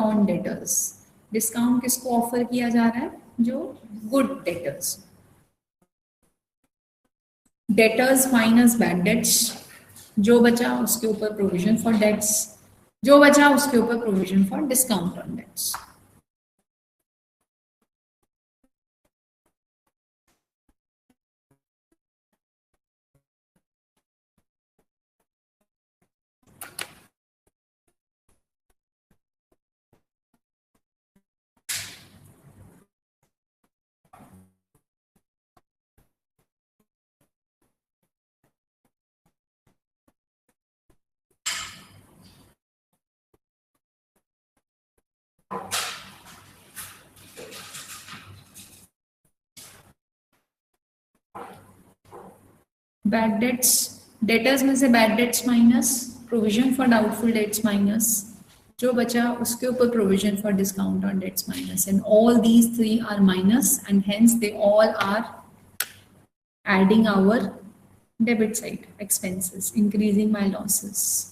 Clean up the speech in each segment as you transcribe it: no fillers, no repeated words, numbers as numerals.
On debtors. Discount किसको offer किया जा रहा है? जो good debtors. Debtors minus bad dates, जो बचा उसके ऊपर प्रोविजन फॉर डेट्स, जो बचा उसके ऊपर provision for discount on debts. Bad debts, debtors में से bad debts minus provision for doubtful debts minus, जो बचा उसके ऊपर provision for discount on debts minus, and all these three are minus and hence they all are adding our debit side expenses, increasing my losses.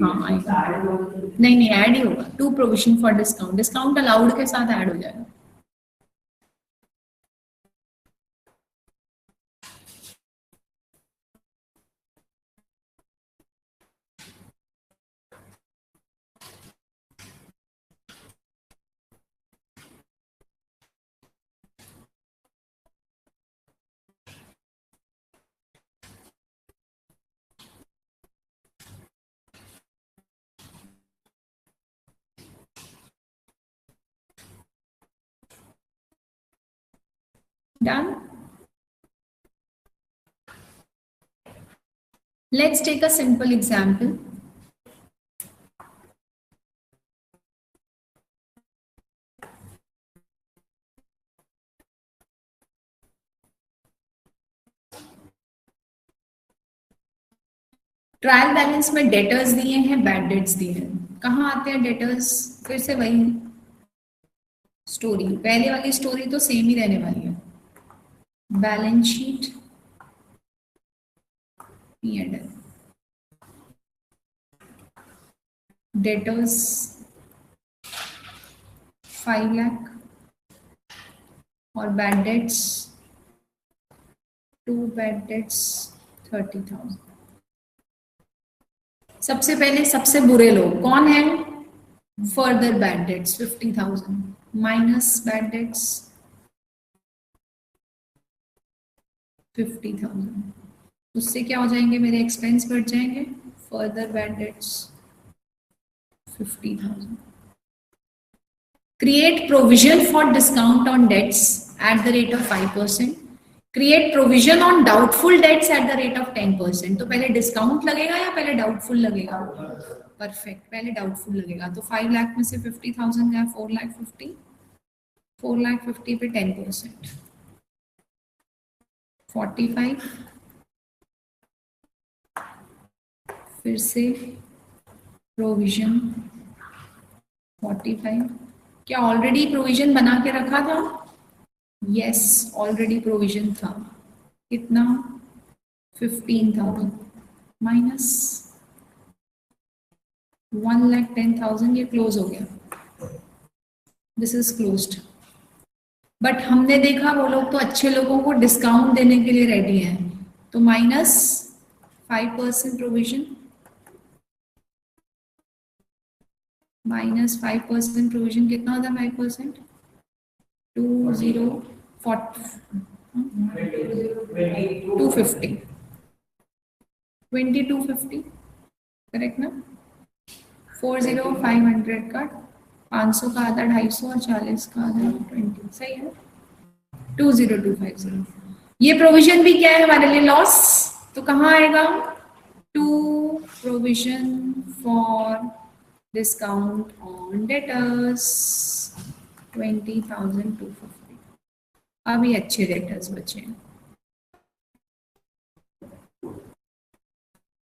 हाँ नहीं add ही होगा, to provision for discount, discount allowed के साथ add हो जाएगा। Done. Let's take a simple example. Trial balance में debtors दिए हैं, बैड डेट्स दिए हैं। कहाँ आते हैं डेटर्स? फिर से वही स्टोरी, पहले वाली स्टोरी तो सेम ही रहने वाली है। Balance sheet, P&L, debtors 5 lakh और बैड डेट्स 2 बैड डेट्स 30,000। सबसे पहले सबसे बुरे लोग कौन है? Further bad debts 50,000 minus bad debts 50,000, उससे क्या हो जाएंगे? मेरे एक्सपेंस बढ़ जाएंगे। Further bad debts 50,000। Create provision for discount on debts at the rate of 5%, create provision on doubtful debts at the rate of 10%। तो पहले डिस्काउंट लगेगा या पहले डाउटफुल लगेगा? परफेक्ट, पहले डाउटफुल लगेगा। तो 5 लाख में से 50,000 गया, 4,50,000, 4,50,000 पे 10%, 45, फिर से प्रोविजन 45। क्या ऑलरेडी प्रोविजन बना के रखा था? यस, ऑलरेडी प्रोविजन था। कितना? 15,000 माइनस 1,10,000, ये क्लोज हो गया। This is closed. बट हमने देखा वो लोग तो अच्छे लोगों को डिस्काउंट देने के लिए रेडी हैं, तो माइनस 5% प्रोविजन, माइनस 5% प्रोविजन कितना होता है? 5% 250 2250 करेक्ट ना? 40,500 का 500 का आधा 250 और 40 का आधा 20, सही है। 20250। ये प्रोविजन भी क्या है हमारे लिए? लॉस। तो कहाँ आएगा? To provision for discount on debtors 20,250। अभी अच्छे डेटर्स बचे हैं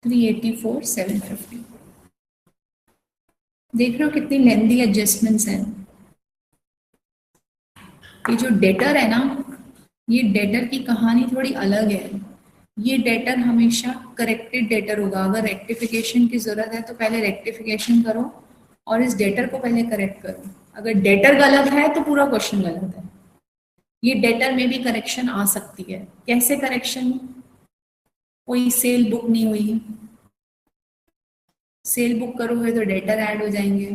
384,750। देख रहे हो कितनी लेंदी एडजस्टमेंट्स हैं। ये जो डेटर है ना, ये डेटर की कहानी थोड़ी अलग है। ये डेटर हमेशा करेक्टेड डेटर होगा। अगर रेक्टिफिकेशन की जरूरत है तो पहले रेक्टिफिकेशन करो और इस डेटर को पहले करेक्ट करो। अगर डेटर गलत है तो पूरा क्वेश्चन गलत है। ये डेटर में भी करेक्शन आ सकती है। कैसे करेक्शन? कोई सेल बुक नहीं हुई, सेल बुक करोगे तो डेटर ऐड हो जाएंगे।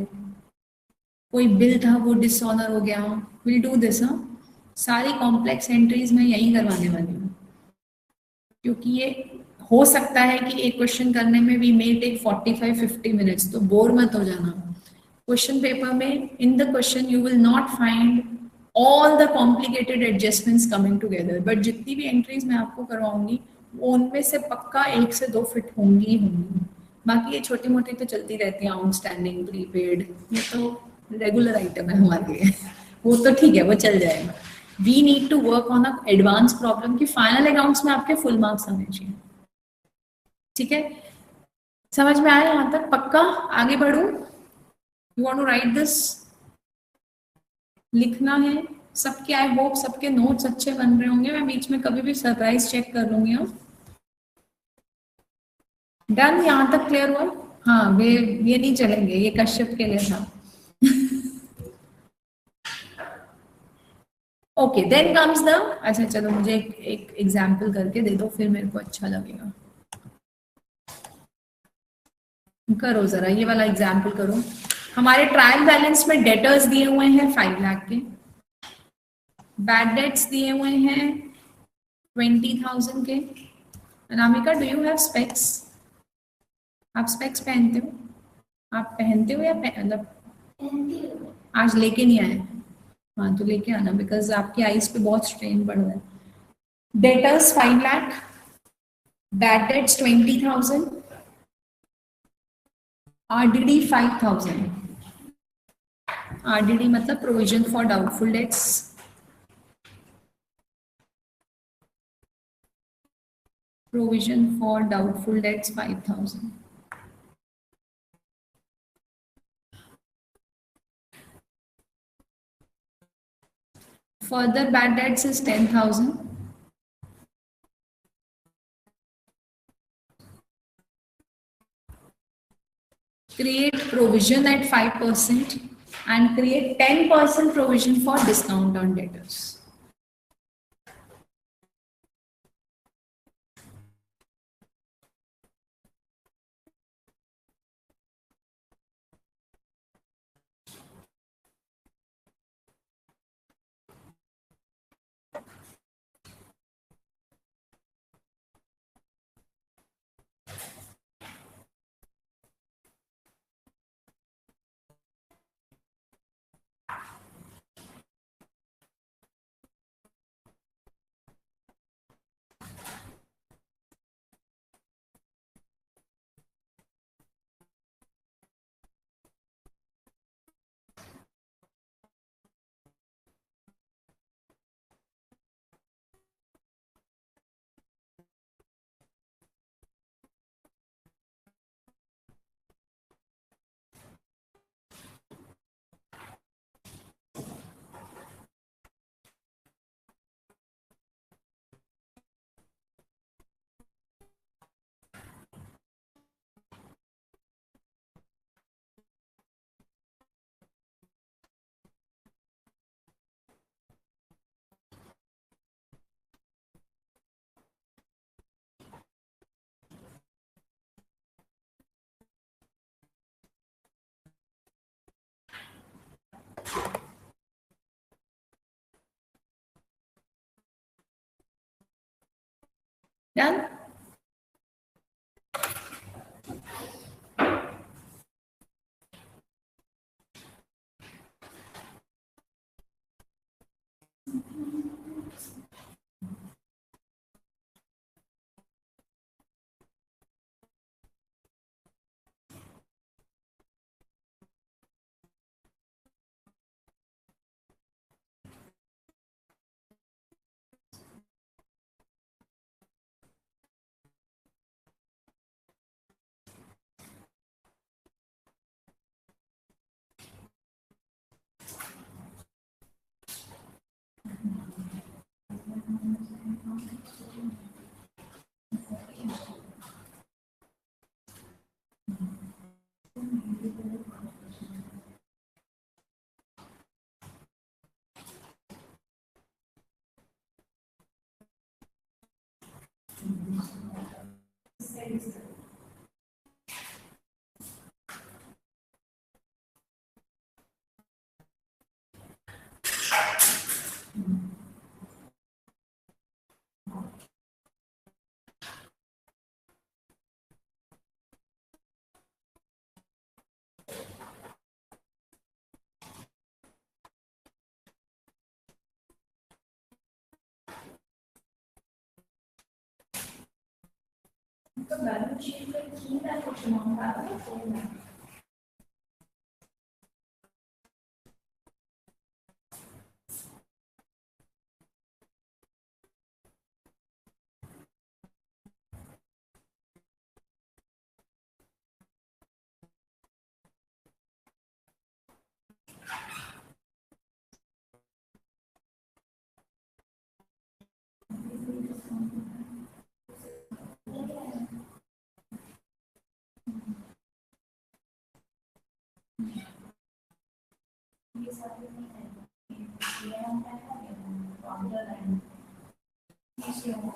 कोई बिल था वो डिसऑनर हो गया, विल डू दिस। हाँ, सारी कॉम्प्लेक्स एंट्रीज मैं यही करवाने वाली हूँ, क्योंकि ये हो सकता है कि एक क्वेश्चन करने में वी मे टेक 45-50 मिनट्स, तो बोर मत हो जाना। क्वेश्चन पेपर में in the question you will not find all the complicated adjustments coming together, but जितनी भी एंट्रीज मैं आपको करवाऊंगी वो उनमें से पक्का 1 से 2 फिट होंगी ही होंगी। बाकी ये छोटी मोटी तो चलती रहती है, आउटस्टैंडिंग, प्रीपेड, ये तो रेगुलर आइटम है हमारे लिए। वो तो ठीक है, वो चल जाएगा। We need to work on a advance problem कि फाइनल अकाउंट्स में आपके फुल मार्क्स आने चाहिए। ठीक है, समझ में आया यहाँ तक? पक्का आगे बढ़ू? You want to write this? लिखना है सबके। आई होप सबके नोट्स अच्छे बन रहे होंगे। मैं बीच में कभी भी सरप्राइज चेक कर लूंगी। हाँ, डन, यहाँ तक क्लियर हुआ? हाँ, वे ये नहीं चलेंगे, ये कश्यप के लिए था। ओके, देन कम्स द, अच्छा चलो मुझे एक एग्जाम्पल करके दे दो, फिर मेरे को अच्छा लगेगा। करो जरा ये वाला एग्जाम्पल करो। हमारे ट्रायल बैलेंस में डेटर्स दिए हुए हैं 5 लाख के, बैड डेट्स दिए हुए हैं 20,000 के। Anamika, do you have specs? आप स्पेक्स पहनते हो? आप पहनते हो या मतलब आज लेके नहीं आए? हाँ तो लेके आना, बिकॉज आपकी आईज पे बहुत स्ट्रेन पड़ रहा है। Debtors 5 lakh, bad debts 20,000, RDD 5,000। RDD मतलब provision for doubtful debts. Provision for doubtful debts 5,000। Further bad debts is 10,000. Create provision at 5% and create 10% provision for discount on debtors. Done? तो balance sheet में 3 लाख कुछ amount आ रहा है 4 लाख ये सारे नहीं है ये हम क्या करेंगे ऑर्डर लाइन इसे हम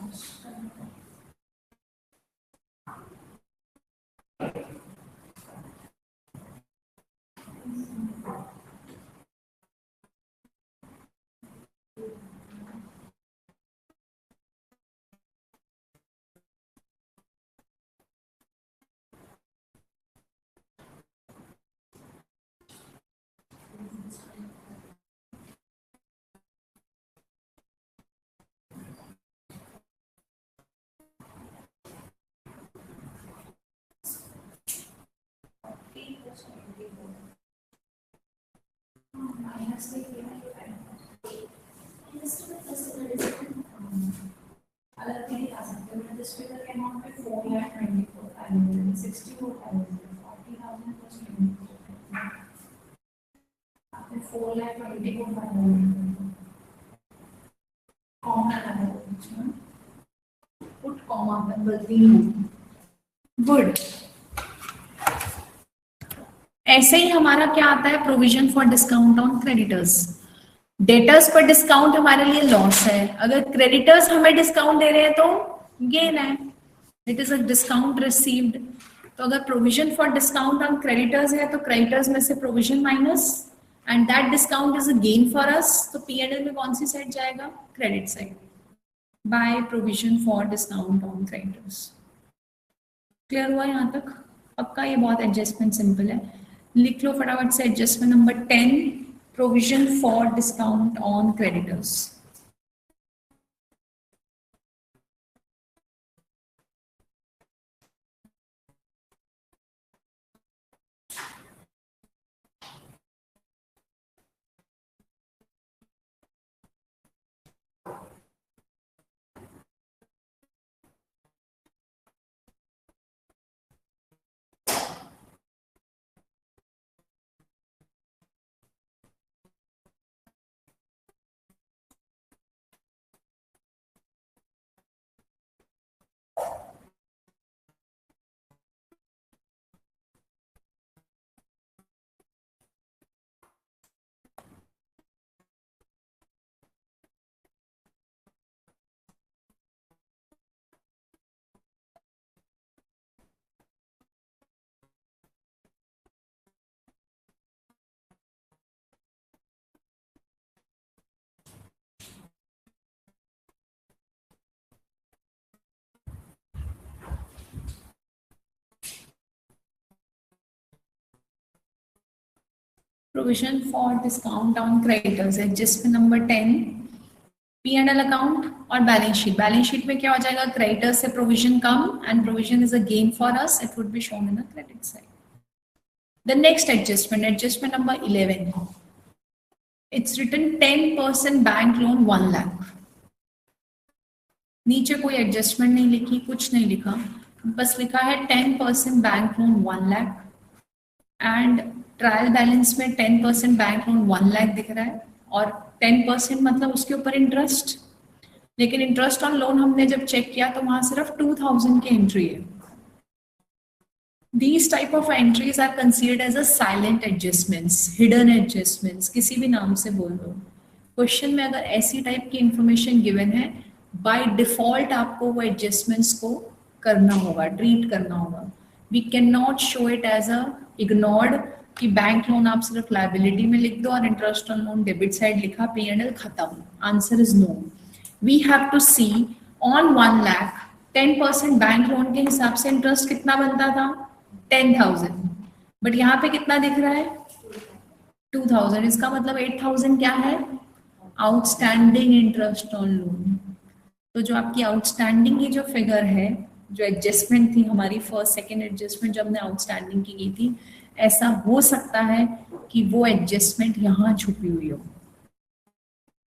अलग नहीं आ सकते मैं दिस फिगर के अमाउंट पे 4,24,000 64,000 40,000 plus 24,000 आपने 4,24,000 कॉमा लगा बीच में पुट कॉमा पर गलती नहीं गुड ऐसे ही हमारा क्या आता है provision for discount on creditors debtors पर डिस्काउंट हमारे लिए लॉस है अगर क्रेडिटर्स हमें डिस्काउंट दे रहे हैं तो गेन है it is a discount received तो अगर provision for discount on creditors है तो क्रेडिटर्स में से provision minus and that discount is a gain for अस तो P&L में कौन सी साइड जाएगा credit side by provision for discount on creditors clear हुआ यहाँ तक पक्का ये बहुत एडजस्टमेंट सिंपल है लिख लो फटाफट से adjustment number 10 provision for discount on creditors provision for discount on creditors adjustment number 10 P&L account और बैलेंस शीट में क्या हो जाएगा क्रेडिटर से प्रोविजन कम and provision is a gain for us it would be shown in the credit side the next adjustment number 11 it's written 10% bank loan 1 lakh नीचे कोई adjustment नहीं लिखी कुछ नहीं लिखा बस लिखा है 10% bank loan 1 lakh and trial balance में 10% बैंक लोन 1 लाख दिख रहा है और 10% मतलब उसके ऊपर इंटरेस्ट लेकिन इंटरेस्ट ऑन लोन हमने जब चेक किया तो वहां सिर्फ 2,000 की एंट्री है These type of entries are considered as a silent adjustments, hidden adjustments, किसी भी नाम से बोल दो क्वेश्चन में अगर ऐसी टाइप की इंफॉर्मेशन गिवन है बाय डिफॉल्ट आपको वो एडजस्टमेंट्स को करना होगा ट्रीट करना होगा we can not show it as a ignored कि बैंक लोन आप सिर्फ लाइबिलिटी में लिख दो और interest on loan debit side लिखा P&L खत्म answer is no we have to see on 1 lakh 10% bank loan के हिसाब से इंटरेस्ट कितना बनता था 10,000 बट यहाँ पे कितना दिख रहा है 2,000 इसका मतलब 8,000 क्या है आउटस्टैंडिंग इंटरेस्ट ऑन लोन तो जो आपकी आउटस्टैंडिंग की जो फिगर है जो एडजस्टमेंट थी हमारी फर्स्ट सेकेंड एडजस्टमेंट जब हमने आउटस्टैंडिंग की गई थी, ऐसा हो सकता है कि वो एडजस्टमेंट यहाँ छुपी हुई हो.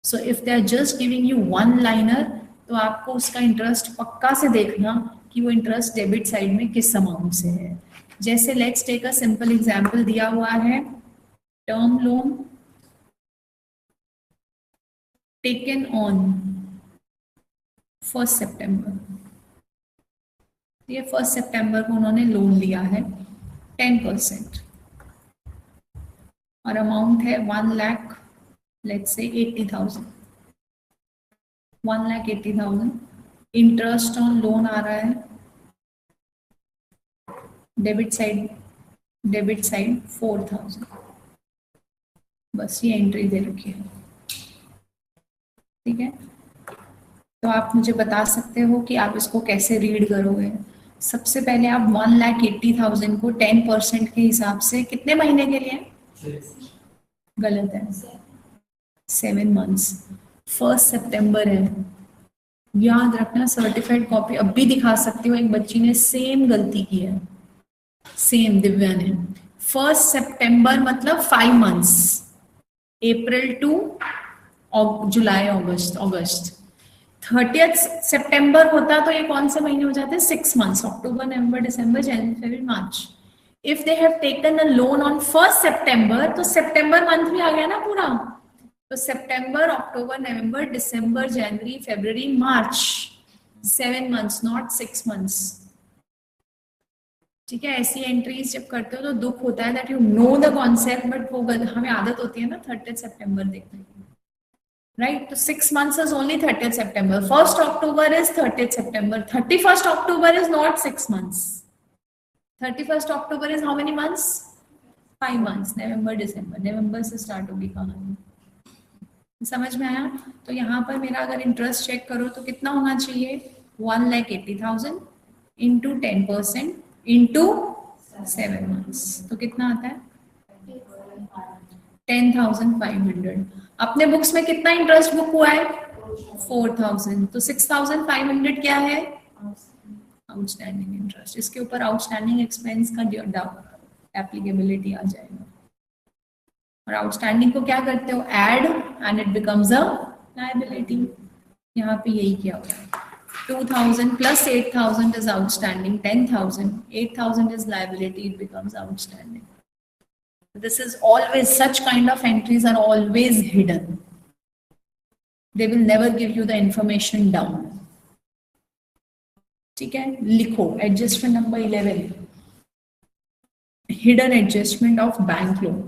So if they are just giving you one liner, तो आपको उसका इंटरेस्ट पक्का से देखना कि वो इंटरेस्ट डेबिट साइड में किस अमाउंट से है. जैसे let's take a simple example दिया हुआ है, टर्म लोन टेकन ऑन 1 सितंबर. ये 1 सितंबर को उन्होंने लोन लिया है 10% और अमाउंट है 1 lakh, let's say 80,000. 1,80,000 interest on loan आ रहा है डेबिट साइड 4,000. बस ये एंट्री दे रखी है. ठीक है, तो आप मुझे बता सकते हो कि आप इसको कैसे रीड करोगे. सबसे पहले आप 1,80,000 को 10% के हिसाब से कितने महीने के लिए, गलत है, 7 मंथ्स. 1 सितंबर है, याद रखना. सर्टिफाइड कॉपी अब भी दिखा सकती हो. एक बच्ची ने सेम गलती की है, सेम दिव्या ने. 1 सितंबर मतलब 5 months, April to July August. 30th सितंबर होता तो ये कौन से महीने हो जाते, 6 months, October November December January February March. If they have taken a loan on 1 सितंबर तो सितंबर मंथ भी आ गया ना पूरा. तो सितंबर अक्टूबर नवंबर दिसंबर जनवरी फरवरी मार्च, 7 मंथ्स नॉट 6 मंथ्स. ठीक है, ऐसी एंट्रीज जब करते हो तो दुख होता है that you know the concept, but वो हमें आदत होती है ना 30 सितंबर देखने की, राइट. तो 6 months is only 30th September. 1st October is 30th September. 31st October is not 6 months. 31st October is how many months? 5 months. November December. November से स्टार्ट होगी कहानी. समझ में आया. तो यहाँ पर मेरा अगर इंटरेस्ट चेक करो तो कितना होना चाहिए, 1,80,000 इंटू 10% इंटू 7 months, तो कितना आता है 10,500. अपने बुक्स में कितना इंटरेस्ट बुक हुआ है 4,000, तो 6,500 क्या है आउटस्टैंडिंग इंटरेस्ट. इसके ऊपर आउटस्टैंडिंग एक्सपेंस का एप्लीकेबिलिटी आ जाएगा. और आउटस्टैंडिंग को क्या करते हो, add and it becomes a liability. यहाँ पे यही किया हुआ है. 2,000 plus 8,000 is outstanding, 10,000, 8,000 is liability, it becomes outstanding. This is always, such kind of entries are always hidden. They will never give you the information down. ठीक है, लिखो adjustment number 11, hidden adjustment of bank loan.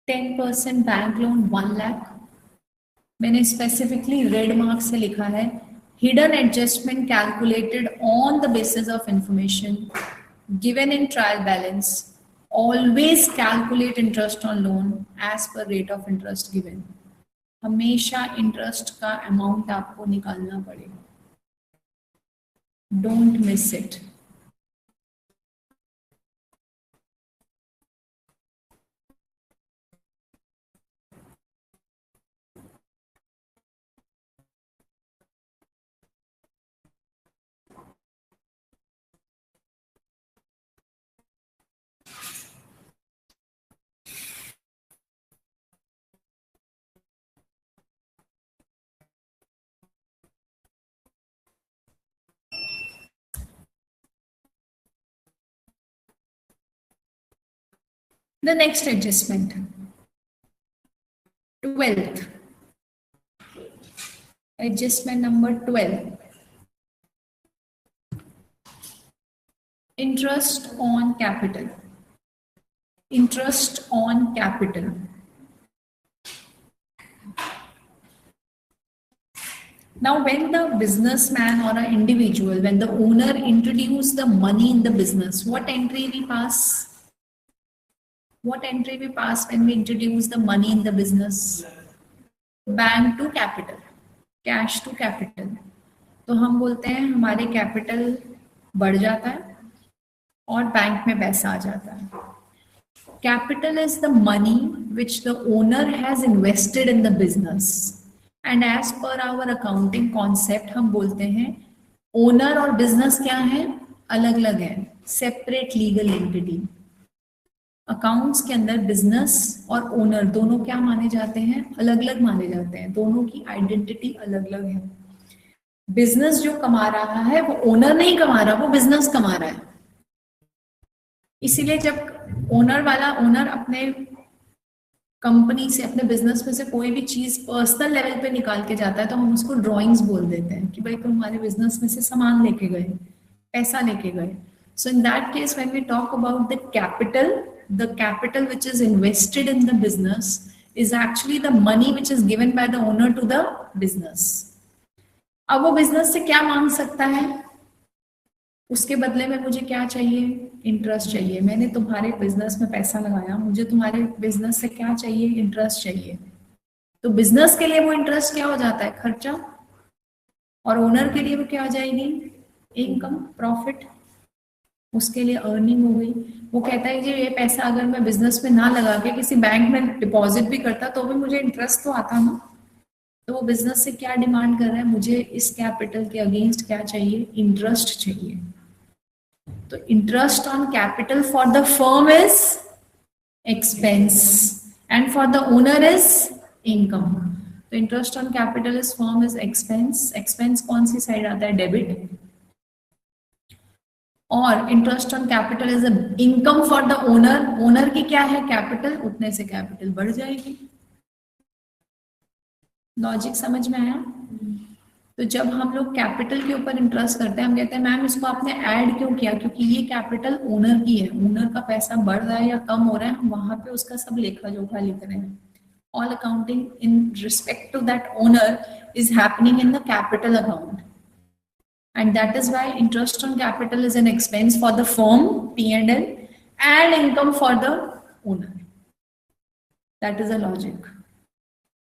%10 bank loan 1 lakh. मैंने specifically red mark से लिखा है, hidden adjustment calculated on the basis of information given in trial balance. Always calculate interest on loan as per rate of interest given. हमेशा interest का amount आपको निकालना पड़ेगा, don't miss it. The next adjustment, 12th, adjustment number 12. interest on capital, interest on capital. Now, when the businessman or an individual, when the owner introduce the money in the business, what entry we pass? What entry we pass when we introduce the money in the business? Bank to capital, cash to capital. तो हम बोलते हैं हमारे capital बढ़ जाता है और bank में पैसा आ जाता है. Capital is the money which the owner has invested in the business. And as per our accounting concept, हम बोलते हैं ओनर और बिजनेस क्या है? अलग अलग है, सेपरेट लीगल एंटिटी. अकाउंट्स के अंदर बिजनेस और ओनर दोनों क्या माने जाते हैं? अलग अलग माने जाते हैं. दोनों की आइडेंटिटी अलग अलग है. बिजनेस जो कमा रहा है वो ओनर नहीं कमा रहा, वो बिजनेस कमा रहा है. इसीलिए जब ओनर अपने कंपनी से, अपने बिजनेस में से कोई भी चीज पर्सनल लेवल पे निकाल के जाता है तो हम उसको ड्रॉइंग्स बोल देते हैं कि भाई तुम हमारे बिजनेस में से सामान लेके गए, पैसा लेके गए. So in that case when we talk about the capital which is invested in the business is actually the money which is given by the owner to the business. अब वो बिजनेस से क्या मांग सकता है? उसके बदले में मुझे क्या चाहिए? इंटरेस्ट चाहिए. मैंने तुम्हारे बिजनेस में पैसा लगाया, मुझे तुम्हारे बिजनेस से क्या चाहिए? इंटरेस्ट चाहिए. तो बिजनेस के लिए वो इंटरेस्ट क्या हो जाता है? खर्चा. और ओनर के लिए वो क्या हो जाएगी? Income, profit. उसके लिए अर्निंग हो गई. वो कहता है कि ये पैसा अगर मैं बिजनेस में ना लगा के किसी बैंक में डिपॉजिट भी करता तो भी मुझे इंटरेस्ट तो आता ना. तो वो बिजनेस से क्या डिमांड कर रहा है? मुझे इस कैपिटल के अगेंस्ट क्या चाहिए? इंटरेस्ट चाहिए. तो interest on capital for the firm is expense and for the owner is income. तो interest on capital is firm is expense. Expense कौन सी साइड आता है? डेबिट. और interest on capital is income for the owner. Owner की क्या है? Capital. उतने से कैपिटल बढ़ जाएगी. लॉजिक समझ में आया? तो जब हम लोग कैपिटल के ऊपर इंटरेस्ट करते हैं, हम कहते हैं मैम इसको आपने ऐड क्यों किया? क्योंकि ये कैपिटल ओनर की है. ओनर का पैसा बढ़ रहा है या कम हो रहा है, हम वहां पे उसका सब लेखा जोखा लिख रहे हैं. All accounting in respect to that owner is happening in the capital account. And that is why interest on capital is an expense for the firm, P&L, and income for the owner. That is the logic.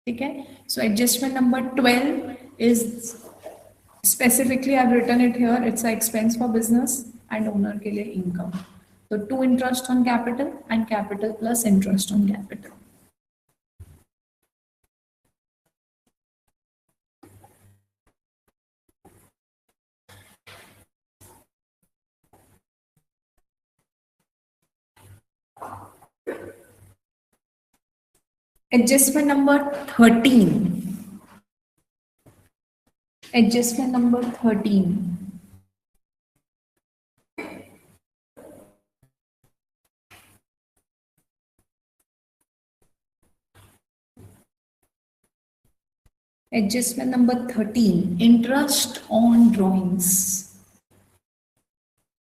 Okay? So adjustment number 12 is specifically I've written it here. It's an expense for business and owner के लिए income. So to interest on capital and capital plus interest on capital. Adjustment number 13. Adjustment number 13. Adjustment number 13. Interest on drawings.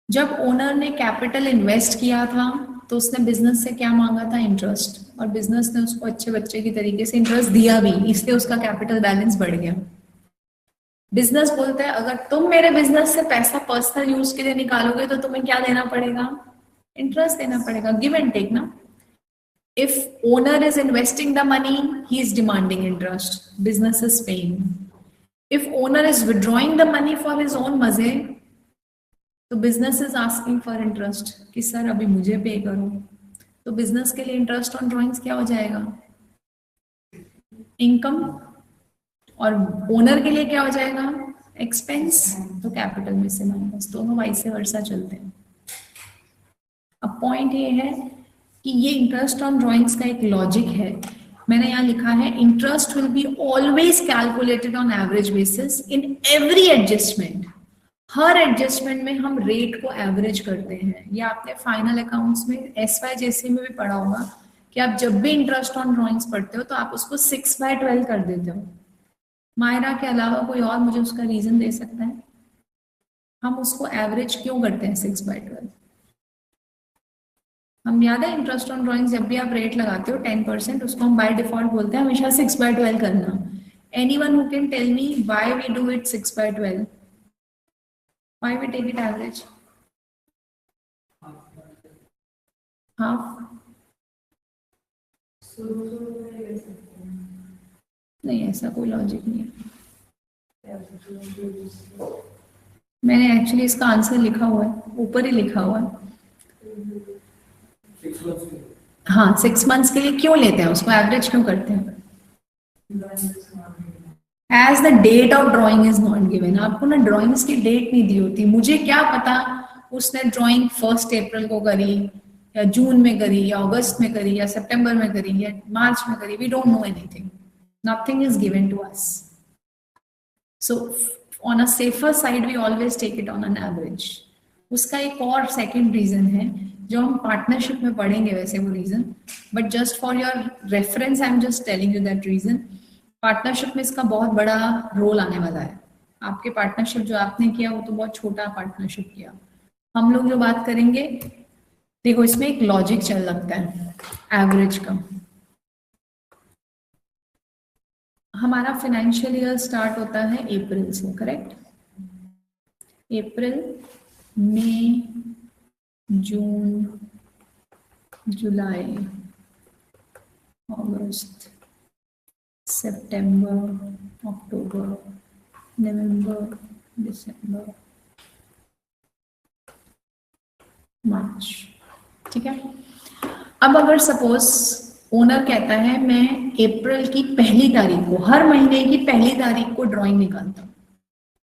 जब owner ने capital invest किया था तो उसने business से क्या मांगा था? इंटरेस्ट. और बिजनेस ने उसको अच्छे बच्चे की तरीके से इंटरेस्ट दिया भी, इसलिए उसका कैपिटल बैलेंस बढ़ गया. बिजनेस बोलता है अगर तुम मेरे बिजनेस से पैसा पर्सनल यूज के लिए निकालोगे तो तुम्हें क्या देना पड़ेगा? इंटरेस्ट देना पड़ेगा. गिव एंड टेक ना. If owner is investing the money, he is demanding interest, business is paying. If owner is withdrawing the money for his own मजे, तो business is asking for interest कि sir अभी मुझे पे करो. तो business के लिए इंटरेस्ट ऑन ड्रॉइंग्स क्या हो जाएगा? इनकम. और ओनर के लिए क्या हो जाएगा? एक्सपेंस. तो कैपिटल में से माइनस. दोनों वाइस वर्सा चलते हैं. अब पॉइंट ये है कि ये इंटरेस्ट ऑन ड्रॉइंग्स का एक लॉजिक है. मैंने यहाँ लिखा है interest will be always calculated on average basis in every adjustment. Her adjustment में हम रेट को एवरेज करते हैं. ये आपने फाइनल अकाउंट्स में SYJC में भी पढ़ा होगा कि आप जब भी इंटरेस्ट ऑन ड्रॉइंग्स पढ़ते हो तो आप उसको 6/12 कर देते हो. मायरा के अलावा कोई और मुझे उसका रीजन दे सकता है? हम उसको एवरेज क्यों करते हैं 6/12? हम याद है इंटरेस्ट ऑन ड्रॉइंग जब भी आप रेट लगाते हो 10%, उसको हम बाय डिफॉल्ट बोलते हैं हमेशा 6/12 करना. Anyone who can tell me why we do it 6/12? Why we take it average? Half? नहीं, ऐसा कोई लॉजिक नहीं है. मैंने एक्चुअली इसका आंसर लिखा हुआ है, ऊपर ही लिखा हुआ है. हाँ, 6 मंथ्स के लिए क्यों लेते हैं उसको एवरेज क्यों करते हैं? As the date of drawing is not given. आपको ना ड्रॉइंग्स की डेट नहीं दी होती. मुझे क्या पता उसने ड्रॉइंग 1 अप्रैल को करी या जून में करी या अगस्त में करी या सितंबर में करी या मार्च में करी. We don't know anything. Nothing is given to us. So on a safer side we always take it on an average. उसका एक और सेकंड रीजन है जो हम पार्टनरशिप में पढ़ेंगे वैसे वो reason, but just for your reference I am just telling you that reason. Partnership में इसका बहुत बड़ा रोल आने वाला है. आपके पार्टनरशिप जो आपने किया वो तो बहुत छोटा पार्टनरशिप किया. हम लोग जो बात करेंगे, देखो इसमें एक लॉजिक चल लगता है एवरेज का. हमारा फाइनेंशियल ईयर स्टार्ट होता है अप्रैल से, करेक्ट? अप्रैल, मई, जून, जुलाई, अगस्त, सितंबर, अक्टूबर, नवंबर, दिसंबर, मार्च. ठीक है. अब अगर सपोज ओनर कहता है मैं अप्रैल की पहली तारीख को, हर महीने की पहली तारीख को ड्राइंग निकालता हूँ,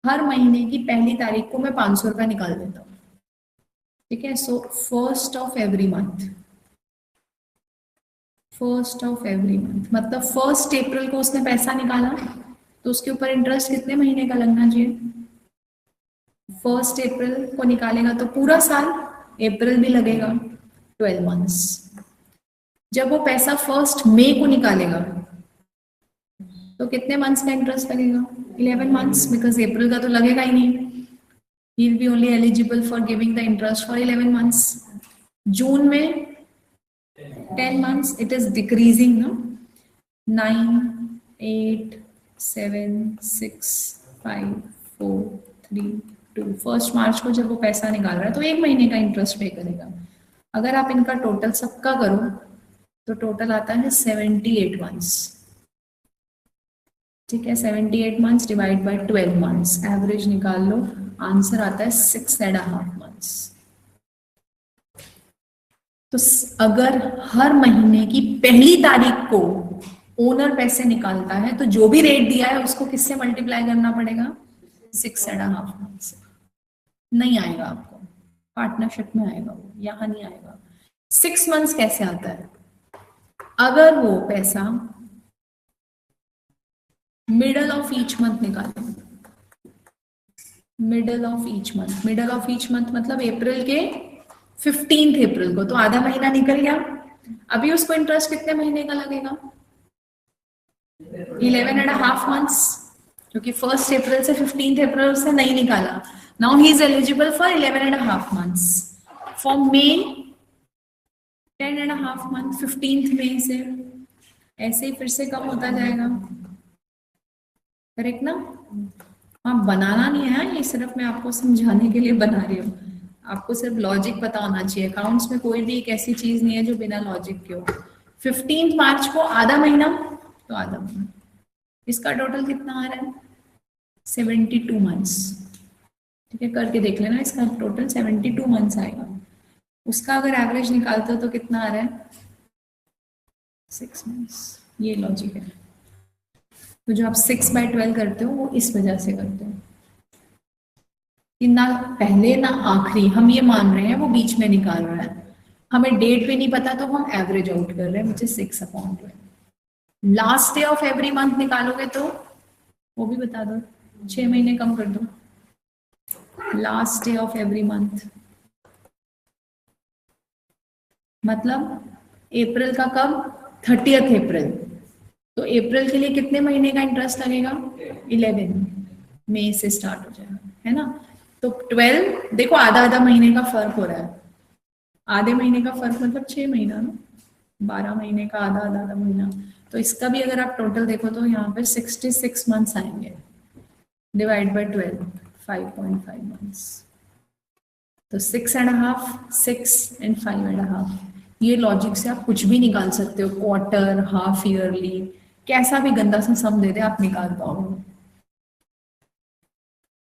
हर महीने की पहली तारीख को मैं 500 रुपया निकाल देता हूँ. ठीक है. सो 1st of every month, 1st of every month मतलब 1 अप्रैल को उसने पैसा निकाला तो उसके ऊपर इंटरेस्ट कितने महीने का लगना चाहिए? 1 अप्रैल को निकालेगा तो पूरा साल, अप्रैल भी लगेगा, 12 मंथ्स. जब वो पैसा 1 मई को निकालेगा तो कितने मंथ्स का इंटरेस्ट लगेगा? 11 मंथ्स, बिकॉज अप्रैल का तो लगेगा ही नहीं. he will be only eligible for giving the interest for 11 months. जून में 10 months, it is decreasing, no? 9, 8, 7, 6, 5, 4, 3, 2. 1 मार्च को जब वो पैसा निकाल रहा है तो 1 महीने का इंटरेस्ट पे करेगा. अगर आप इनका टोटल सबका करो तो टोटल आता है 78 मंथ्स. ठीक है. 78 months divide by 12 months, average निकाल लो, आंसर आता है 6.5 मंथ्स. तो अगर हर महीने की पहली तारीख को ओनर पैसे निकालता है तो जो भी रेट दिया है उसको किससे मल्टीप्लाई करना पड़ेगा? 6.5 मंथ्स. नहीं आएगा आपको, पार्टनरशिप में आएगा वो, यहां नहीं आएगा. 6 मंथ्स कैसे आता है? अगर वो पैसा मिडल ऑफ ईच मंथ निकाले, middle of each month, middle of each month मतलब अप्रैल के 15 अप्रैल को, तो आधा महीना निकल गया. अभी उसको इंटरेस्ट कितने महीने का लगेगा? 11.5 मंथ्स, क्योंकि 1 अप्रैल से 15 अप्रैल से नहीं निकाला. Now he is eligible for 11.5 months. For may 10.5 month, 15 मई से, ऐसे ही फिर से कम होता जाएगा. करेक्ट ना? हाँ, बनाना नहीं है, ये सिर्फ मैं आपको समझाने के लिए बना रही हूँ. आपको सिर्फ लॉजिक पता होना चाहिए. अकाउंट्स में कोई भी एक ऐसी चीज नहीं है जो बिना लॉजिक के हो. 15 मार्च को आधा महीना तो आधा महीना, इसका टोटल कितना आ रहा है? 72 मंथ्स. ठीक है, करके देख लेना. इसका टोटल 72 मंथ्स आएगा. उसका अगर एवरेज निकालते हो तो कितना आ रहा है? 6 मंथ्स. ये लॉजिक है. तो जो आप 6/12 करते हो वो इस वजह से करते हो कि ना पहले ना आखिरी, हम ये मान रहे हैं वो बीच में निकाल रहा है. हमें डेट भी नहीं पता तो हम एवरेज आउट कर रहे हैं, which is 6/12. Last day of every month निकालोगे तो वो भी बता दो, 6 महीने कम कर दो. Last day of every month मतलब अप्रैल का कब? 30th अप्रैल. तो अप्रैल के लिए कितने महीने का इंटरेस्ट लगेगा? 11. मई से स्टार्ट हो जाएगा, है ना? तो 12 देखो आधा आधा महीने का फर्क हो रहा है, आधे महीने का फर्क मतलब 6 महीना ना, 12 महीने का आधा आधा आधा महीना, तो इसका भी अगर आप टोटल देखो तो यहाँ पे 66 मंथ्स आएंगे, डिवाइड बाय 12, 5.5 मंथ्स, तो 6.5, 6 एंड 5.5, ये लॉजिक से आप कुछ भी निकाल सकते हो, क्वार्टर, हाफ ईयरली, कैसा भी गंदा सा सम दे दे आप निकाल पाओगे।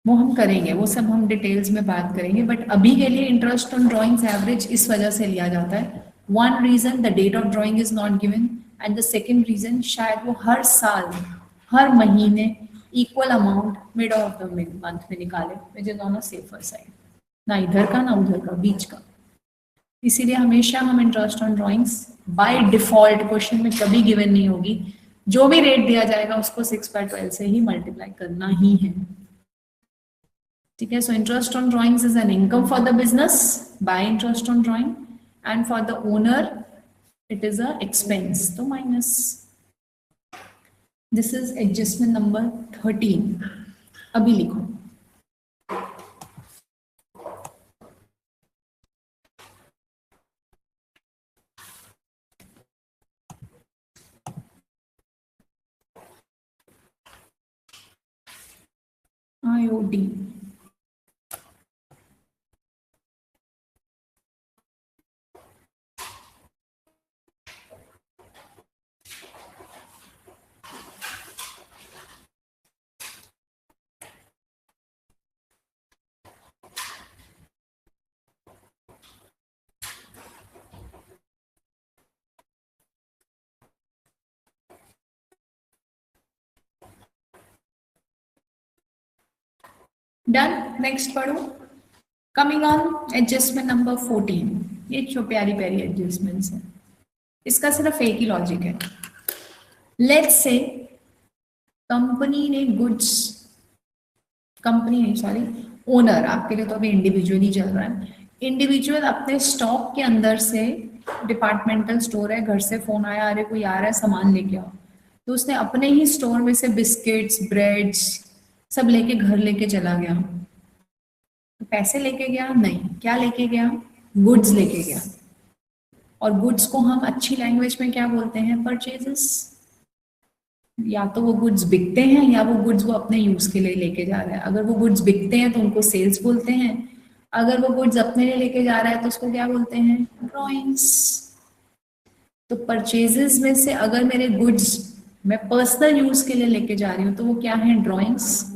वो हम करेंगे, वो सब हम डिटेल्स में बात करेंगे, बट अभी के लिए इंटरेस्ट ऑन ड्राइंग्स एवरेज इस वजह से लिया जाता है, one reason the date of drawing is not given, and the second reason शायद वो हर साल हर महीने equal amount mid of the month में निकाले, which is on a safer side, ना इधर का ना उधर का, बीच का। इसीलिए हमेशा हम interest on drawings by default question में कभी गिवन नहीं होगी, जो भी रेट दिया जाएगा उसको 6/12 से ही मल्टीप्लाई करना ही है, ठीक है। So interest on drawings is an income for the business by interest on drawing, and for the owner it is a expense, तो minus. This is adjustment number 13, अभी लिखो। IOD डन, नेक्स्ट पढ़ो। Coming on adjustment number 14, ये जो प्यारी प्यारी adjustments है, इसका सिर्फ एक ही लॉजिक है। लेट्स से कंपनी ने गुड्स, कंपनी नहीं सॉरी ओनर, आपके लिए तो अभी इंडिविजुअली चल रहा है, इंडिविजुअल अपने स्टॉक के अंदर से, डिपार्टमेंटल स्टोर है, घर से फोन आया अरे कोई आ रहा है सामान लेके आओ, तो उसने अपने ही स्टोर में से बिस्किट्स ब्रेड्स सब लेके घर लेके चला गया, तो पैसे लेके गया नहीं, क्या लेके गया, गुड्स लेके गया, और गुड्स को हम अच्छी लैंग्वेज में क्या बोलते हैं, परचेजेस। या तो वो गुड्स बिकते हैं या वो गुड्स वो अपने यूज के लिए लेके जा रहा है, अगर वो गुड्स बिकते हैं तो उनको सेल्स बोलते हैं, अगर वो गुड्स अपने लिए लेके जा रहा है तो उसको क्या बोलते हैं, ड्रॉइंग्स। तो परचेजेस में से अगर मेरे गुड्स मैं पर्सनल यूज के लिए लेके जा रही हूँ तो वो क्या है, ड्रॉइंग्स,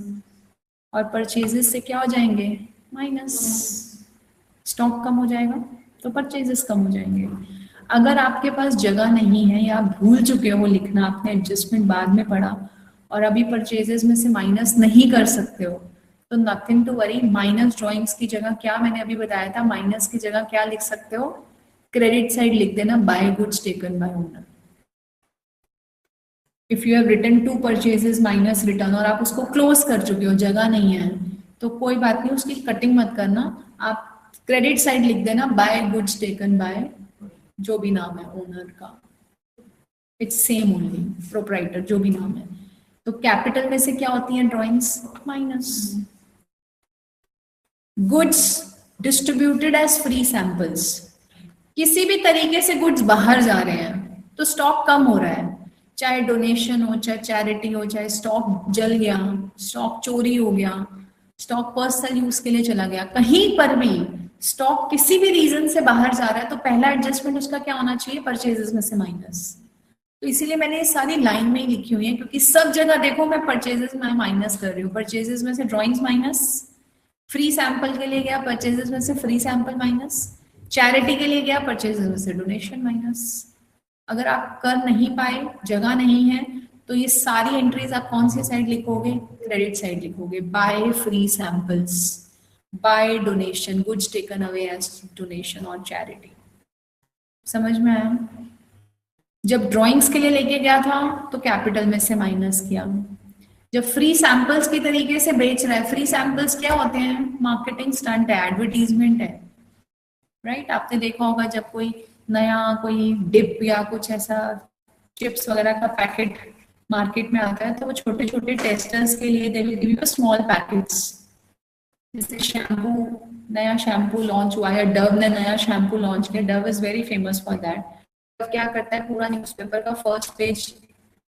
और परचेजेस से क्या हो जाएंगे, माइनस, स्टॉक कम हो जाएगा तो परचेजेस कम हो जाएंगे। अगर आपके पास जगह नहीं है या आप भूल चुके हो लिखना, आपने एडजस्टमेंट बाद में पढ़ा और अभी परचेजेस में से माइनस नहीं कर सकते हो, तो nothing to worry, minus drawings की जगह क्या मैंने अभी बताया था, माइनस की जगह क्या लिख सकते हो, क्रेडिट साइड लिख देना, by goods taken by owner. If you have written 2 purchases minus return और आप उसको क्लोज कर चुके हो, जगह नहीं है, तो कोई बात नहीं, उसकी कटिंग मत करना, आप क्रेडिट साइड लिख देना, बाय गुड्स टेकन बाय जो भी नाम है ओनर का, इट्स सेम ओनली, प्रोप्राइटर जो भी नाम है। तो कैपिटल में से क्या होती है drawings, minus. Goods distributed as free samples, किसी भी तरीके से गुड्स बाहर जा रहे हैं तो स्टॉक कम हो रहा है, चाहे डोनेशन हो, चाहे चैरिटी हो, चाहे स्टॉक जल गया, स्टॉक चोरी हो गया, स्टॉक पर्सनल यूज के लिए चला गया, कहीं पर भी स्टॉक किसी भी रीजन से बाहर जा रहा है तो पहला एडजस्टमेंट उसका क्या होना चाहिए, परचेजेस में से माइनस। तो इसीलिए मैंने ये सारी लाइन में ही लिखी हुई है, क्योंकि सब जगह देखो मैं परचेजेस में माइनस कर रही हूँ, परचेजेस में से ड्रॉइंग्स माइनस, फ्री सैंपल के लिए गया परचेजेस में से फ्री सैंपल माइनस, चैरिटी के लिए गया परचेजेस में से डोनेशन माइनस। अगर आप कर नहीं पाए, जगह नहीं है, तो ये सारी एंट्रीज आप कौन सी साइड लिखोगे, क्रेडिट साइड लिखोगे, by free samples, by donation, goods taken away as donation और चैरिटी। समझ में आया? जब ड्राइंग्स के लिए लेके गया था तो कैपिटल में से माइनस किया, जब फ्री सैंपल्स की तरीके से बेच रहा है, फ्री सैंपल्स क्या होते हैं, मार्केटिंग स्टंट है, एडवर्टीजमेंट है, राइट? आपने देखा होगा जब कोई नया कोई डिप या कुछ ऐसा चिप्स वगैरह का पैकेट मार्केट में आता है तो वो छोटे छोटे टेस्टर्स के लिए they will give you small packets, जैसे शैम्पू, नया शैम्पू लॉन्च हुआ है, डव ने नया शैम्पू लॉन्च किया, Dove is very famous for that. क्या करता है, पूरा न्यूज़पेपर का फर्स्ट पेज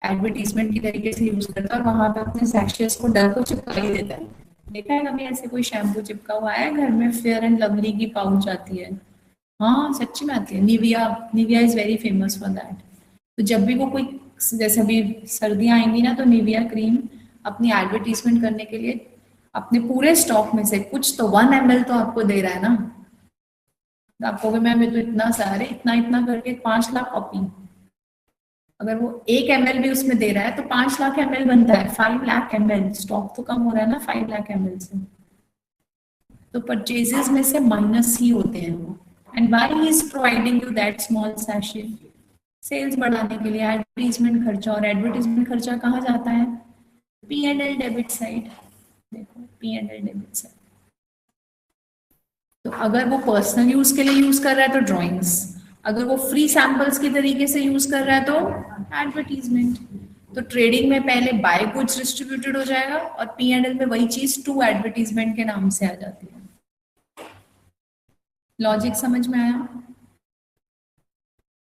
एडवर्टीजमेंट की तरीके से यूज करता है और वहां पे अपने सैशेस को डव को चिपका ही देता है। देखा है कभी ऐसे कोई शैम्पू चिपका हुआ है घर में? फेयर एंड लवली की पाउच आती है, हाँ सच्ची में आती है। Nivea, Nivea is very famous for that. तो जब भी वो कोई, जैसे अभी सर्दियां आएंगी ना, तो निविया क्रीम अपनी एडवर्टीजमेंट करने के लिए अपने पूरे स्टॉक में से कुछ तो 1 ml तो आपको दे रहा है ना। तो आप कहोगे मैम ये तो इतना सारे, इतना इतना करके 5 लाख कॉपी, अगर वो 1 ml भी उसमें दे रहा है तो 5 लाख ml बनता है, 5 लाख ml। स्टॉक तो कम हो रहा है ना 5 लाख ml से। तो परचेजेस में से माइनस ही होते हैं वो। And why he is providing you that small sachet? Sales बढ़ाने के लिए, एडवर्टीजमेंट खर्चा। और एडवर्टीजमेंट खर्चा कहाँ जाता है? P and L debit side. देखो P and L debit side. तो अगर वो पर्सनल यूज के लिए यूज कर रहा है तो ड्राइंग्स, अगर वो फ्री सैंपल्स के तरीके से यूज कर रहा है तो एडवर्टीजमेंट। तो ट्रेडिंग में पहले बाय गुड्स डिस्ट्रीब्यूटेड हो जाएगा और पी एंड एल में वही चीज टू एडवर्टीजमेंट के नाम से आ जाती है। लॉजिक समझ में आया?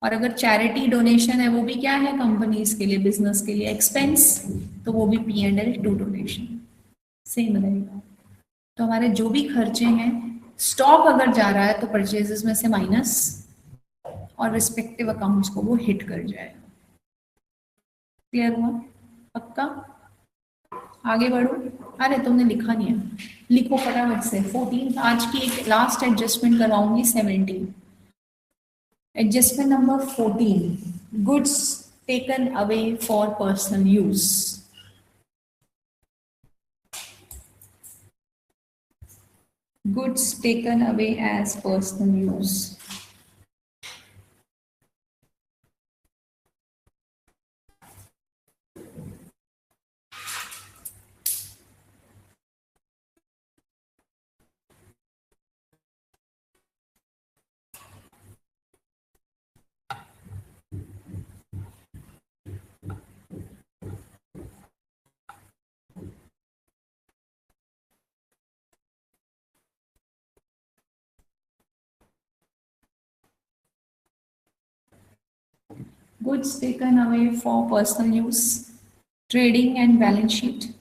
और अगर चैरिटी डोनेशन है, वो भी क्या है, कंपनीज के लिए, बिजनेस के लिए एक्सपेंस, तो वो भी P and L two donation same रहेगा। तो हमारे जो भी खर्चे हैं, स्टॉक अगर जा रहा है तो परचेजेस में से माइनस और रिस्पेक्टिव अकाउंट्स को वो हिट कर जाएगा। क्लियर हुआ? पक्का? आगे बढ़ो। अरे तुमने लिखा नहीं है, लिखो फटाफट से। 14 आज की एक लास्ट एडजस्टमेंट करवाऊंगी, 17। Adjustment number 14, goods taken away for personal use. Goods taken away as personal use. Goods taken away for personal use, trading and balance sheet.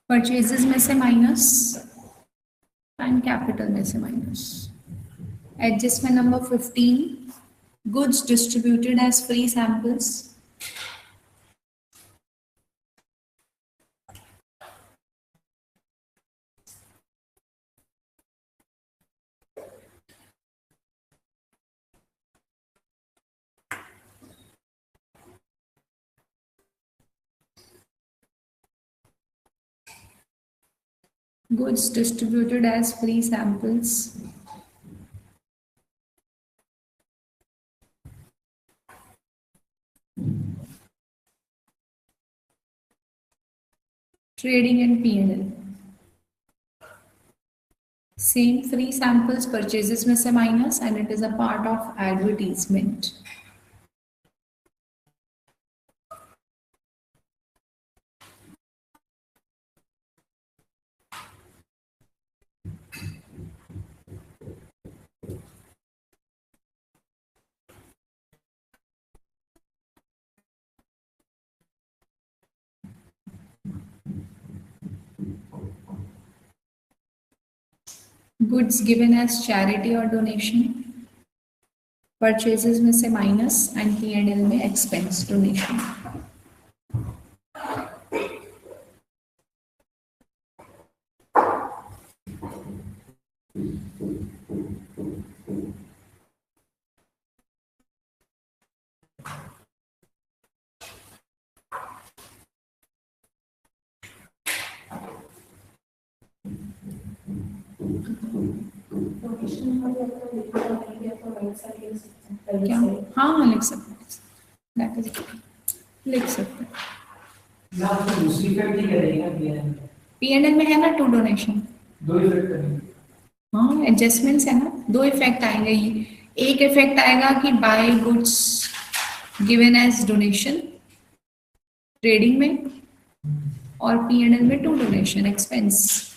Purchases में से माइनस एंड कैपिटल में से minus. Adjustment number 15, goods distributed as free samples. Goods distributed as free samples. Trading and P&L. Same, free samples purchases में से minus and it is a part of advertisement. Goods given as charity or donation. Purchases में से minus and P&L में expense donation. क्या? हाँ हाँ लिख सकते लिख सकते P&L में है ना टू डोनेशन, दो इफेक्ट हाँ एडजस्टमेंट्स है ना, दो इफेक्ट आएंगे ही। एक इफेक्ट आएगा कि by goods given as donation trading में, और P&L में टू डोनेशन एक्सपेंस।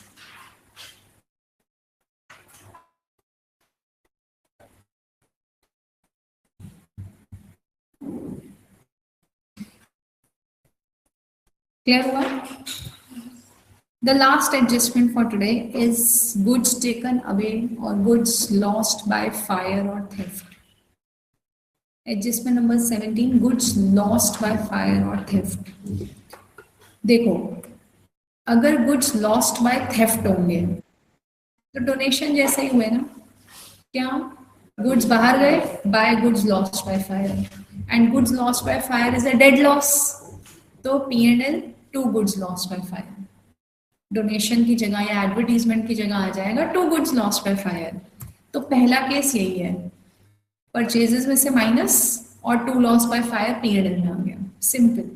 क्लियर हुआ? The last adjustment for today is goods taken away or goods lost by fire or theft. Adjustment number 17, goods lost by fire or theft. देखो, अगर goods lost by theft होंगे तो donation जैसे ही हुए ना, क्या goods बाहर गए, by goods lost by fire, and goods lost by fire is a dead loss, तो P&L two goods lost by fire. डोनेशन की जगह या एडवर्टीजमेंट की जगह आ जाएगा to goods lost by fire. तो पहला केस यही है, परचेजेस में से माइनस और to loss by fire P&L में आ गया, सिंपल।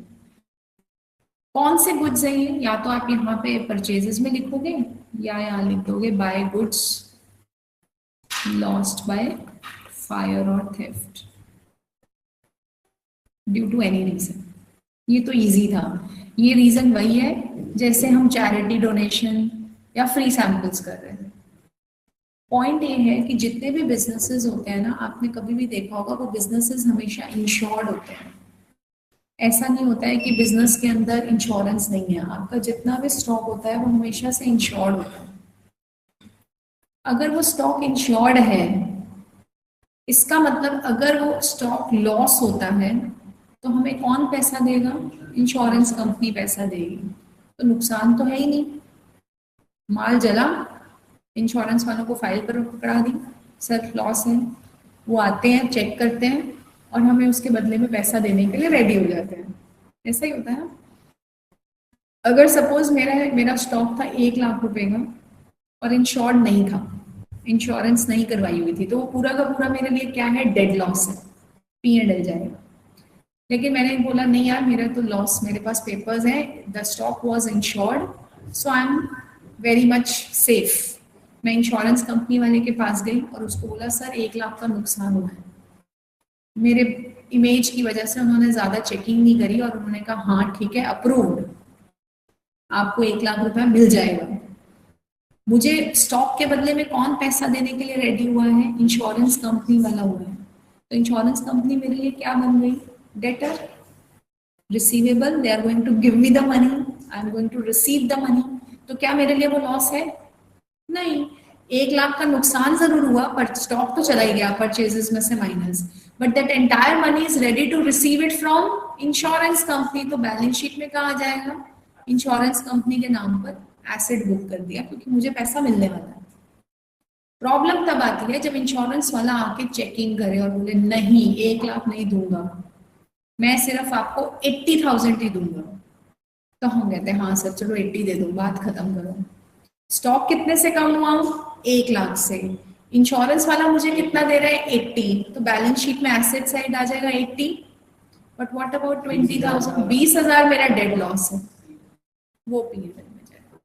कौन से गुड्स है ये? या तो आप यहाँ पे परचेजेस में लिखोगे या यहाँ लिख दोगे by goods lost by fire और theft due to any reason. ये तो इजी था, ये रीजन वही है जैसे हम चैरिटी डोनेशन या फ्री सैंपल्स कर रहे हैं। पॉइंट ये है कि जितने भी बिजनेसेस होते हैं ना, आपने कभी भी देखा होगा वो बिजनेसेस हमेशा इंश्योर्ड होते हैं। ऐसा नहीं होता है कि बिजनेस के अंदर इंश्योरेंस नहीं है, आपका जितना भी स्टॉक होता है वो हमेशा से इंश्योर्ड होता है। अगर वो स्टॉक इंश्योर्ड है, इसका मतलब अगर वो स्टॉक लॉस होता है तो हमें कौन पैसा देगा? इंश्योरेंस कंपनी पैसा देगी। तो नुकसान तो है ही नहीं, माल जला, इंश्योरेंस वालों को फाइल पर पकड़ा दी, सर लॉस है, वो आते हैं चेक करते हैं और हमें उसके बदले में पैसा देने के लिए रेडी हो जाते हैं। ऐसा ही होता है। अगर सपोज मेरा स्टॉक था 1,00,000 रुपए का और इंश्योर्ड नहीं था, इंश्योरेंस नहीं करवाई हुई थी, तो वो पूरा का पूरा मेरे लिए क्या है? डेड लॉस है, P&L जाएगा। लेकिन मैंने बोला नहीं यार, मेरा तो लॉस, मेरे पास पेपर्स है, the stock was insured, so I am very much safe. मैं इंश्योरेंस कंपनी वाले के पास गई और उसको बोला सर 1,00,000 का नुकसान हुआ है। मेरे इमेज की वजह से उन्होंने ज्यादा चेकिंग नहीं करी और उन्होंने कहा हाँ ठीक है, अप्रूव्ड, आपको 1,00,000 रुपया मिल जाएगा। मुझे स्टॉक के बदले में कौन पैसा देने के लिए रेडी हुआ है? इंश्योरेंस कंपनी वाला हुआ है। तो इंश्योरेंस कंपनी मेरे लिए क्या बन गई? debtor, receivable, they are going to give me the money, I am going to receive the money। तो क्या मेरे लिए वो लॉस है? नहीं। 1,00,000 का नुकसान जरूर हुआ पर स्टॉक तो चला ही गया परचेजेस में से minus, but that entire money is ready to receive it from insurance company. तो बैलेंस शीट में कहा जाएगा? इंश्योरेंस कंपनी के नाम पर एसेट बुक कर दिया, क्योंकि मुझे पैसा मिलने वाला है। प्रॉब्लम तब आती है जब इंश्योरेंस वाला आके चेकिंग करे और बोले नहीं 1,00,000 नहीं दूंगा, मैं सिर्फ आपको 80,000 ही दूंगा। तो हम कहते हैं हाँ सर चलो 80 दे दो, बात खत्म करो। स्टॉक कितने से कम हुआ? 1,00,000 से। इंश्योरेंस वाला मुझे कितना दे रहा है? 80। तो बैलेंस शीट में एसेट साइड आ जाएगा 80, बट व्हाट अबाउट 20,000? 20,000 मेरा डेड लॉस है, वो P&L में जाएगा।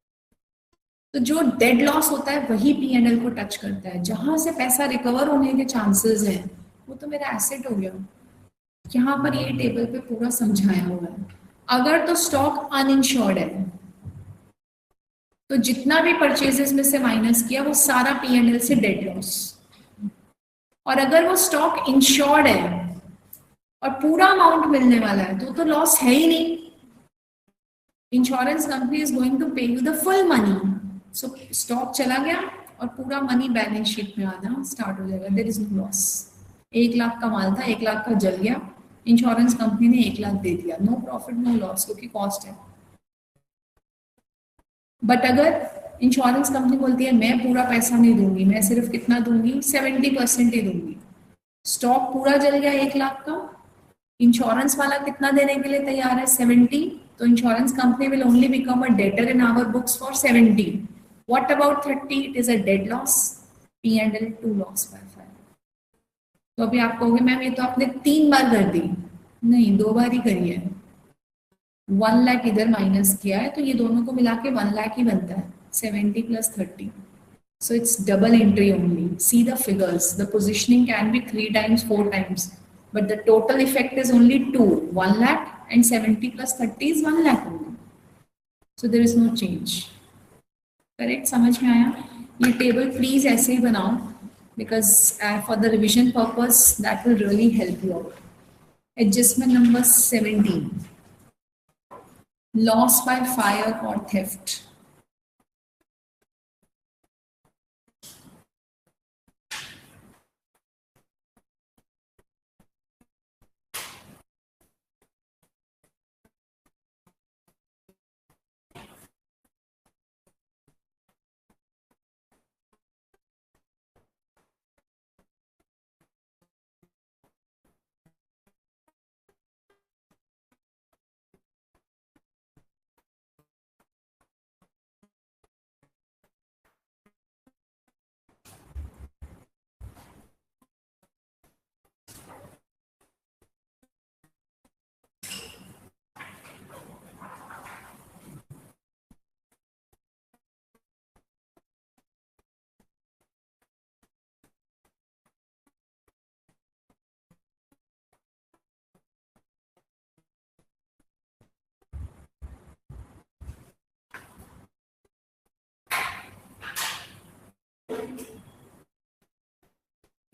तो जो डेड लॉस होता है वही P&L को टच करता है। जहां से पैसा रिकवर होने के चांसेस हैं वो तो मेरा एसेट हो गया। यहाँ पर ये टेबल पे पूरा समझाया हुआ है। अगर तो स्टॉक अनइंश्योर्ड है तो जितना भी परचेजेस में से माइनस किया वो सारा P&L से डेड लॉस, और अगर वो स्टॉक इंश्योर्ड है और पूरा अमाउंट मिलने वाला है तो लॉस है ही नहीं। Insurance company is going to pay you the full money. So stock चला गया और पूरा मनी बैलेंस शीट में आना स्टार्ट हो जाएगा, देयर इज नो लॉस। 1,00,000 का माल था, 1,00,000 का जल गया, इंश्योरेंस कंपनी ने 1,00,000 दे दिया, नो प्रॉफिट नो लॉस, क्योंकि कॉस्ट है। बट अगर इंश्योरेंस कंपनी बोलती है मैं पूरा पैसा नहीं दूंगी, मैं सिर्फ कितना दूंगी? 70% ही दूंगी। स्टॉक पूरा जल गया 1,00,000 का, इंश्योरेंस वाला कितना देने के लिए तैयार है? 70। तो insurance company will only become a debtor in our books for 70। What about 30? It is a dead loss. P&L 2 loss by 5. तो अभी आप कहोगे मैम ये तो आपने 3 बार कर दी। नहीं, 2 बार ही करी है। 1 लाख इधर माइनस किया है तो ये दोनों को मिला के 1 लाख ही बनता है। 70 plus 30. So it's double entry only. See the figures. The positioning can be 3 times, 4 times, but the total effect is only 2. 1 lakh and 70 plus 30 is 1 lakh only. So there is no change. Correct? समझ में आया? ये table please ऐसे ही बनाओ because for the revision purpose that will really help you out. Adjustment number 17. Loss by fire or theft.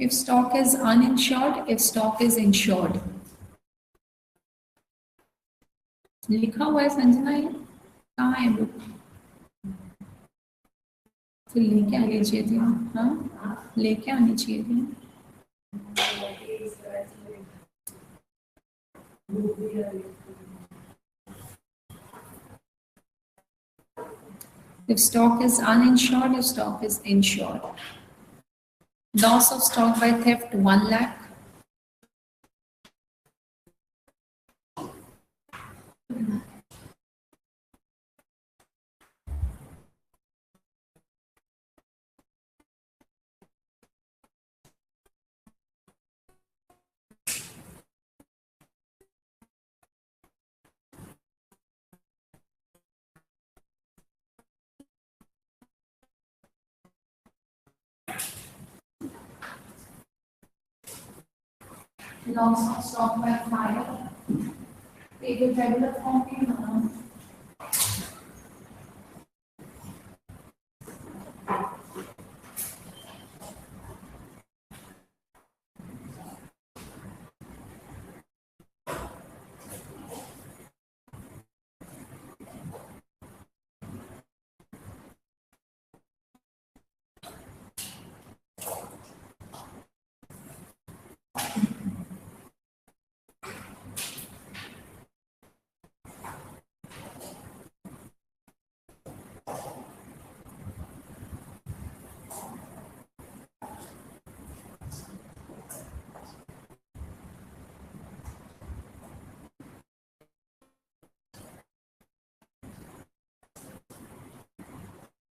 If stock is uninsured, if stock is insured. लिखा हुआ है संजना, ये कहाँ है बुक? फिर लेके आनी चाहिए थी। हाँ, लेके आनी चाहिए थी। If stock is uninsured, if stock is insured. Loss of stock by theft 1 lakh. Loss of stock by fire. Take a regular form.